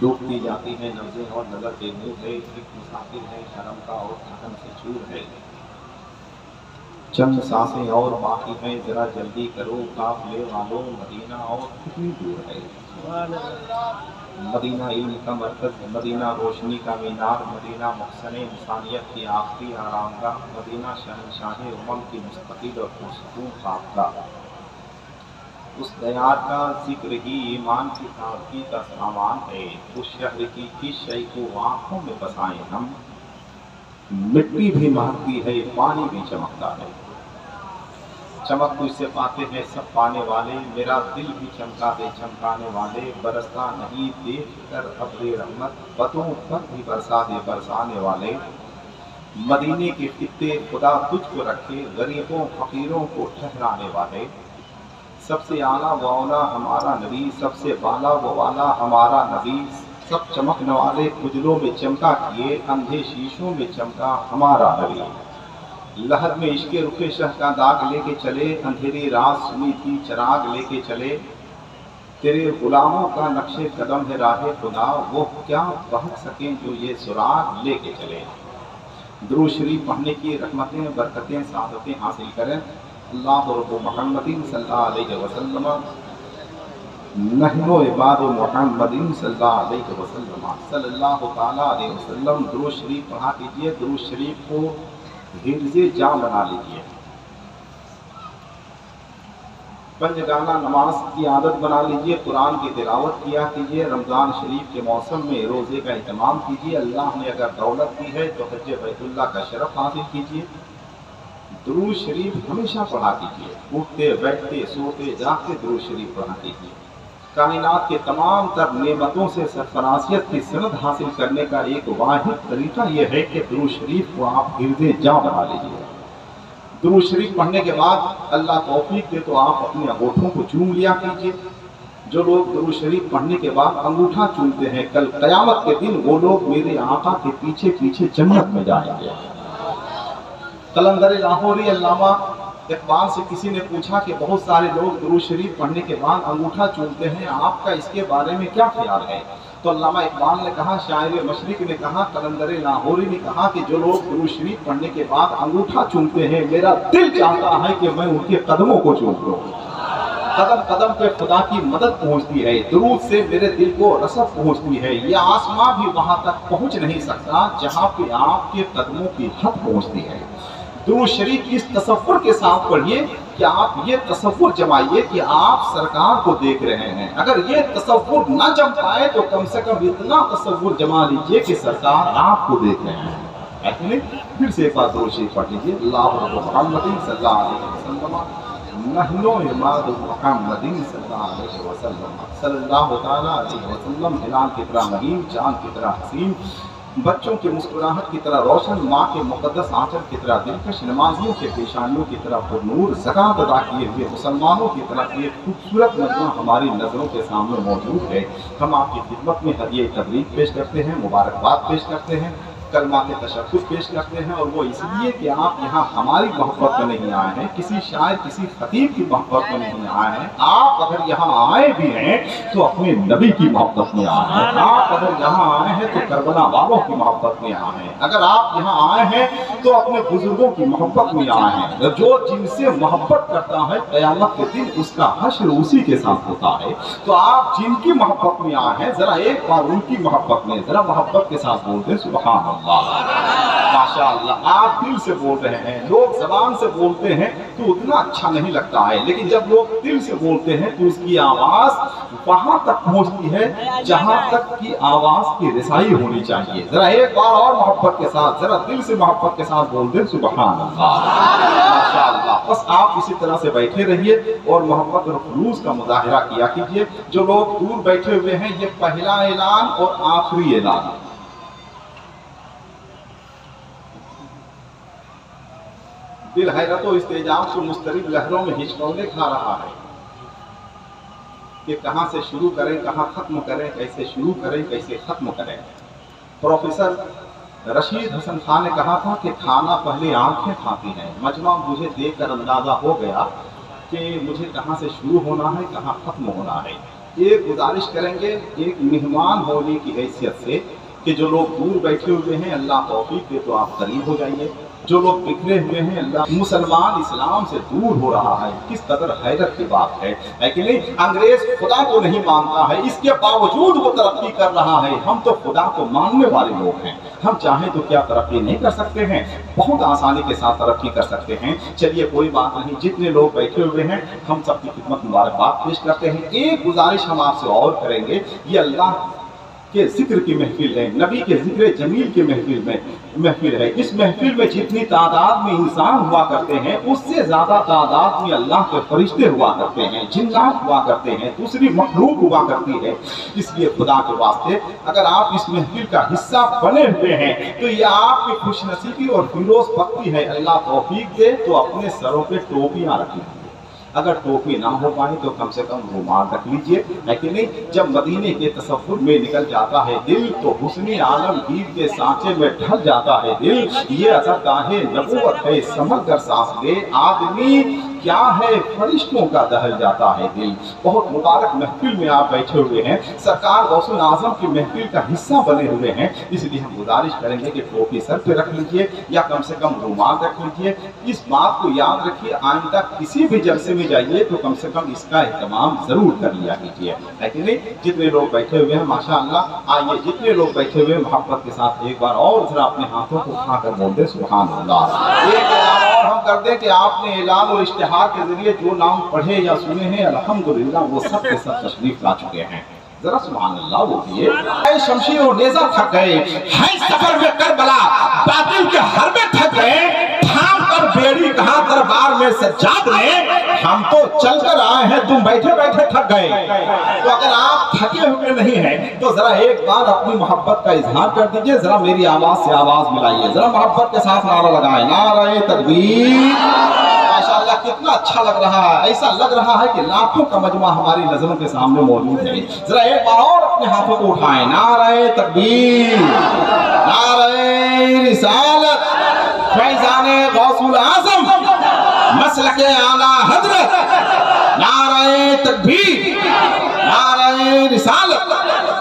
डूबती जाती है नब्ज़ें और नज़र बेनूर है, एक मुसाफिर है शर्म का और थकन से चूर है। चंद सांसें और बाकी हैं, जरा जल्दी करो काफिले वालों, मदीना और कितनी दूर है। मदीना इल्म का मरकज़, मदीना रोशनी का मीनार, मदीना मुहसन इंसानियत की आखिरी आरामगाह, मदीना शहंशाह उमम की मुस्तक़िल और पुरसकून ख़ाकगाह। उस दयार का जिक्र ही ईमान की ताज़गी का सामान है। उस शहर की किस शय को आँखों में बसाएं हम, मिट्टी भी महकती है, पानी भी चमकता है। चमक तुझसे पाते हैं सब पाने वाले, मेरा दिल भी चमका दे चमकाने वाले। बरसता नहीं देख कर अब्रे रहमत, बतों पर भी बरसा दे बरसाने वाले। मदीने के खित्ते खुदा तुझको रखे, गरीबों फकीरों को ठहराने वाले। सबसे आला व औला हमारा नबी, सबसे बाला व वाला हमारा नबी। सब चमकने वाले उजलों में चमका किए, अंधे शीशों में चमका हमारा नबी। लहर में इश्के रुखे शह का दाग लेके चले, अंधेरी रात सुनी थी चराग लेके चले। तेरे गुलामों का नक्शे कदम है राहे खुदा, वो क्या बहक सकें जो ये सुराग लेके चले। दुरूद शरीफ पढ़ने की रहमतें बरकतें सादतें हासिल करें। अल्लाह रब्बु मुहम्मदिन सल्लल्लाहु अलैहि वसल्लम, नहनु इबादु मुहम्मदिन सल्लल्लाहु अलैहि वसल्लम, सल्लल्लाहु ताला अलैहि वसल्लम। दुरूद शरीफ पढ़ा कीजिए, दुरूद शरीफ को हिफ्ज़े जाँ बना लीजिए। पंजगाना नमाज की आदत बना लीजिए, कुरान की तिलावत किया कीजिए। रमज़ान शरीफ के मौसम में रोज़े का एहतमाम कीजिए। अल्लाह ने अगर दौलत दी है तो हज बैतुल्लाह का शरफ हासिल कीजिए। दुरूद शरीफ हमेशा पढ़ा कीजिए, उठते बैठते सोते जागते दुरूद शरीफ पढ़ा कीजिए। कायनात के तमाम तर नेमतों से सरफराजियत की सनद हासिल करने का एक वाहिद तरीका यह है कि दुरूद शरीफ को आप हिफ्ज़े जाँ बना लीजिए। दुरूद शरीफ पढ़ने के बाद अल्लाह तौफीक दे तो आप अपने अंगूठों को चूम लिया कीजिए। जो लोग दुरूद शरीफ पढ़ने के बाद अंगूठा चूमते हैं, कल क़यामत के दिन वो लोग मेरे आका के पीछे पीछे जन्नत में जाएंगे। कलंदर लाहौरी अल्लामा इकबाल से किसी ने पूछा कि बहुत सारे लोग दुरूद शरीफ पढ़ने के बाद अंगूठा चूमते हैं, आपका इसके बारे में क्या ख्याल है? तो अल्लामा इकबाल ने कहा, शायर मशरिक ने कहा, कलंदर लाहौरी ने कहा कि जो लोग दुरूद शरीफ पढ़ने के बाद अंगूठा चूमते हैं, मेरा दिल चाहता है कि मैं उनके कदमों को चूम लूं। कदम कदम पे खुदा की मदद पहुंचती है, दुरूद से मेरे दिल को रसद पहुंचती है। ये आसमां भी वहां तक पहुंच नहीं सकता जहां पे आपके कदमों की हद पहुंचती है। दुरूद शरीफ इस तसव्वुर के साथ पढ़िए कि आप ये तसव्वुर जमाइए कि आप सरकार को देख रहे हैं। अगर ये तसव्वुर न जम पाए तो कम से कम इतना तसव्वुर जमा लीजिए कि सरकार आपको देख रहे हैं। ऐसे फिर से एक बार दुरूद शरीफ पढ़ लीजिए। अल्लाह मुहम्मदिन सल्लल्लाहु अलैहि वसल्लम, नहनु इबादु मुहम्मदिन सल्लल्लाहु अलैहि वसल्लम, सल्लल्लाहु ताला अलैहि वसल्लम। हिलाल की तरह नगीन, चांद की तरह हसीन, बच्चों की मुस्कुराहट की तरह रोशन, माँ के मुकद्दस आंचल की तरह दिलकश, नमाजियों के पेशानियों की तरह पुरनूर, ज़कात अदा किए हुए मुसलमानों की तरह एक खूबसूरत मजमा हमारी नज़रों के सामने मौजूद है। हम आपकी खिदमत में हदिये तबरीक पेश करते हैं, मुबारकबाद पेश करते हैं, कलमा के तशक्कुर पेश करते हैं। और वो इसलिए कि आप यहाँ हमारी मोहब्बत में नहीं आए हैं, किसी शायर किसी खतीब की मोहब्बत में नहीं आए हैं। आप अगर यहाँ आए भी हैं तो अपने नबी की मोहब्बत में आए हैं। आप अगर यहाँ आए हैं तो करबला वालों की मोहब्बत में आए हैं। अगर आप यहाँ आए हैं तो अपने बुजुर्गों की मोहब्बत में आए हैं। जो जिनसे मोहब्बत करता है क़यामत के दिन उसका हश्र उसी के साथ होता है। तो आप जिनकी मोहब्बत में आए हैं, जरा एक बार उनकी मोहब्बत में जरा मोहब्बत के साथ बोलते सुभान माशाअल्लाह। आप दिल से बोल रहे हैं, लोग जबान से बोलते हैं तो उतना अच्छा नहीं लगता है, लेकिन जब लोग दिल से बोलते हैं तो उसकी आवाज वहां तक पहुंचती है जहां तक की आवाज की रसाई होनी चाहिए। जरा एक बार और मोहब्बत के साथ, जरा दिल से मोहब्बत के साथ बोल दें सुभान अल्लाह माशाअल्लाह। बस आप इसी तरह से बैठे रहिए और मोहब्बत और खुलूस का मुजाहिरा किया कीजिए। जो लोग दूर बैठे हुए हैं, ये पहला ऐलान और आखिरी ऐलान। दिल हैरत और इस्तेजाब से मुस्तरिब लहरों में हिचकौले खा रहा है कि कहाँ से शुरू करें, कहाँ ख़त्म करें, कैसे शुरू करें, कैसे ख़त्म करें। प्रोफेसर रशीद हसन खान ने कहा था कि खाना पहले आंखें खाती हैं। मजमा मुझे देखकर अंदाज़ा हो गया कि मुझे कहाँ से शुरू होना है, कहाँ ख़त्म होना है। एक गुजारिश करेंगे एक मेहमान होने की हैसियत से कि जो लोग दूर बैठे हुए हैं अल्लाह तौफीक दे तो आप करीब हो जाइए, जो लोग बिखरे हुए हैं अल्लाह। मुसलमान इस्लाम से दूर हो रहा है, किस कदर हैरत की बात है कि नहीं। अंग्रेज खुदा को नहीं मानता है, इसके बावजूद वो तरक्की कर रहा है। हम तो खुदा को मानने वाले लोग हैं, हम चाहें तो क्या तरक्की नहीं कर सकते हैं, बहुत आसानी के साथ तरक्की कर सकते हैं। चलिए कोई बात नहीं, जितने लोग बैठे हुए हैं हम सबकी खिदमत मुबारकबाद पेश करते हैं। एक गुजारिश हम आपसे और करेंगे, ये अल्लाह के जिक्र की महफिल है, नबी के जिक्र जमील की महफिल है। इस महफिल में जितनी तादाद में इंसान हुआ करते हैं उससे ज्यादा तादाद में अल्लाह के फरिश्ते हुआ करते हैं, जिन्नात हुआ करते हैं, दूसरी मखलूक हुआ करती है। इसलिए खुदा के वास्ते अगर आप इस महफिल का हिस्सा बने हुए हैं तो ये आपकी खुशनसीबी और फिरोज बख्ती है। अल्लाह तौफीक दे तो अपने सरों पे टोपियां रख लीजिए, अगर टोपी ना हो पाए तो कम से कम रुमाल रख लीजिए, है कि नहीं। जब मदीने के तसव्वुर में निकल जाता है दिल तो हुस्ने आलमगीर के सांचे में ढल जाता है दिल। ये अज़ाकाहे नबूवत है समझ कर सांस ले आदमी, क्या है फरिश्तों का दहल जाता है दिल। बहुत मुबारक महफिल में आप बैठे हुए हैं, सरकार गौसुल आजम की महफिल का हिस्सा बने हुए हैं, इसलिए हम गुजारिश करेंगे कि टोपी सर पे रख लीजिए या कम से कम रुमाल रख लीजिए। इस बात को याद रखिए, आइंदा किसी भी जलसे में जाइए तो कम से कम इसका इत्माम जरूर कर लिया कीजिए, है कि नहीं। जितने लोग बैठे हुए हैं माशाअल्लाह, आइए जितने लोग बैठे हुए हैं मोहब्बत के साथ एक बार और जरा अपने हाथों को उठाकर बोल दे सुभान अल्लाह। एक ऐलान और हम कर दें कि आपने ऐलान और इश्तिहार के जरिए जो नाम पढ़े या सुने हैं अल्हम्दुलिल्लाह वो सब के सब तशरीफ ला चुके हैं। जरा सुभान अल्लाह बोलिए। शमशीर और नेज़ा थक गए हैं सफर में करबला, बातिल के हरबे थक गए, थाम कर बेड़ी कहां दरबार में सज्जाद ने, हम तो चल कर आए हैं तुम बैठे बैठे थक गए। तो अगर आप थके हुए नहीं हैं तो जरा एक बार अपनी मोहब्बत का इजहार कर दीजिए, जरा मेरी आवाज से आवाज मिलाइए, जरा मोहब्बत के साथ नारा लगाए, नारे तकबीर। माशाअल्लाह कितना अच्छा लग रहा है, ऐसा लग रहा है कि लाखों का मजमा हमारी नजरों के सामने मौजूद है। जरा एक बार और अपने हाथों को उठाएं, नारे तकबीर, नारे रिसालत, फैज़ाने गौसुल आज़म, मसलके आला हज़रत, नारे तकबीर, नारे रिसालत।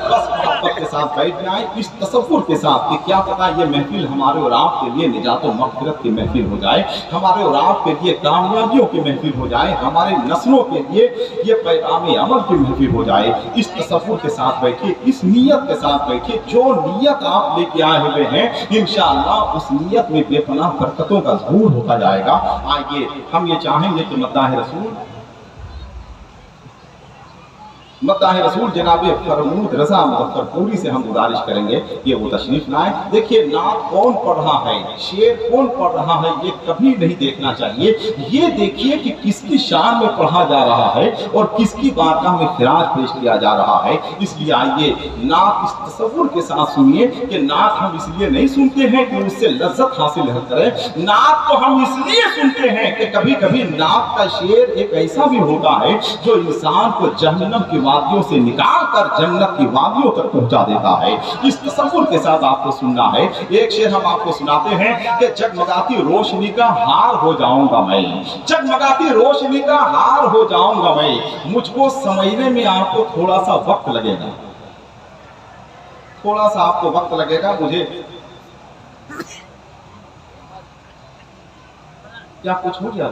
बस मोहब्बत के साथ बैठ जाए, इस तसव्वुर के साथ कि क्या पता ये महफिल हमारे और आपके लिए निजात और मग़फ़िरत की महफिल हो जाए, हमारे और आपके लिए कामयाबियों की महफिल हो जाए, हमारे नस्लों के लिए ये पैगाम अमल की महफिल हो जाए। इस तसव्वुर के साथ बैठिए, इस नीयत के साथ बैठिए, जो नीयत आप लेके आए हुए हैं इंशाअल्लाह उस नीयत में बेपनाह बरकतों का ज़हूर होता जाएगा। आइए हम ये चाहेंगे कि मद्दाह रसूल जनाब फरमूद रजा मुज़फ्फरपुरी से हम गुजारिश करेंगे कि वो तशरीफ लाएं। देखिए नात कौन पढ़ रहा है, शेर कौन पढ़ रहा है, ये कभी नहीं देखना चाहिए। ये देखिए कि किसकी शान में पढ़ा जा रहा है और किसकी बारगाह में खिराज पेश किया जा रहा है। इसलिए आइए नात इस तसव्वुर के साथ सुनिए कि नात हम इसलिए नहीं सुनते हैं कि उससे लज्जत हासिल करें, नात तो हम इसलिए सुनते हैं कि कभी कभी नात का शेर एक ऐसा भी होता है जो इंसान को जहन्नम की वादियों से निकाल कर जन्नत की वादियों तक पहुंचा देता है। इस तसव्वुर के साथ आपको सुनना है। एक शेर हम आपको सुनाते हैं कि जगमगाती रोशनी का हार हो जाऊंगा मैं, जगमगाती रोशनी का हार हो जाऊंगा मैं, मुझको समझने में आपको थोड़ा सा वक्त लगेगा, थोड़ा सा आपको वक्त लगेगा। मुझे क्या कुछ हो गया?